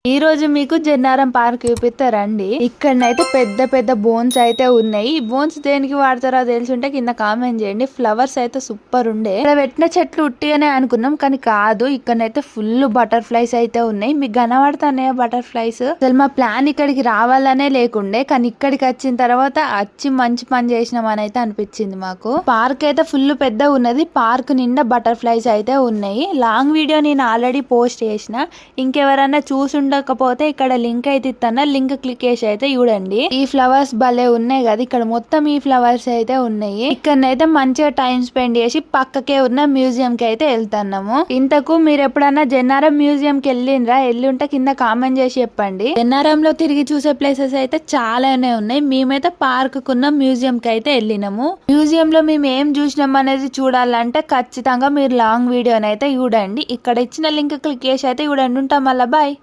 ఈ రోజు మీకు జన్నారం పార్క్ చూపిస్తారండి. ఇక్కడనైతే పెద్ద పెద్ద బోన్స్ అయితే ఉన్నాయి. ఈ బోన్స్ దేనికి వాడతారో తెలుసుంటే కింద కామెంట్ చేయండి. ఫ్లవర్స్ అయితే సూపర్ ఉండే. ఇక్కడ పెట్టిన చెట్లు ఉట్టిగానే అనుకున్నాం కానీ కాదు. ఇక్కడనైతే ఫుల్ బటర్ఫ్లైస్ అయితే ఉన్నాయి. మీకు కనబడుతున్నాయా బటర్ఫ్లైస్? అసలు మా ప్లాన్ ఇక్కడికి రావాలనే లేకుండే కానీ ఇక్కడికి వచ్చిన తర్వాత వచ్చి మంచి పని చేసినాం అని అయితే అనిపించింది మాకు. పార్క్ అయితే ఫుల్ పెద్ద ఉన్నది. పార్క్ నిండా బటర్ఫ్లైస్ అయితే ఉన్నాయి. లాంగ్ వీడియో నేను ఆల్రెడీ పోస్ట్ చేసిన. ఇంకెవరన్నా చూసుండకపోతే ఇక్కడ లింక్ అయితే ఇస్తాను. లింక్ క్లిక్ చేసి అయితే చూడండి. ఈ ఫ్లవర్స్ భలే ఉన్నాయి కదా. ఇక్కడ మొత్తం ఈ ఫ్లవర్స్ అయితే ఉన్నాయి. ఇక్కడనైతే మంచిగా టైం స్పెండ్ చేసి పక్కకే ఉన్న మ్యూజియం కి అయితే వెళ్తున్నాము. ఇంతకు మీరు ఎప్పుడన్నా జన్నారం మ్యూజియం కి వెళ్ళిండ్రా? వెళ్ళి ఉంటే కింద కామెంట్ చేసి చెప్పండి. జన్నారంలో తిరిగి చూసే ప్లేసెస్ అయితే చాలానే ఉన్నాయి. మేమైతే పార్క్ కున్న మ్యూజియం కి అయితే వెళ్ళినాము. మ్యూజియం లో మేము ఏం చూసినాం అనేది చూడాలంటే ఖచ్చితంగా మీరు లాంగ్ వీడియోని అయితే చూడండి. ఇక్కడ ఇచ్చిన లింక్ క్లిక్ చేసి అయితే చూడండి. ఉంటాం మళ్ళీ. బాయ్.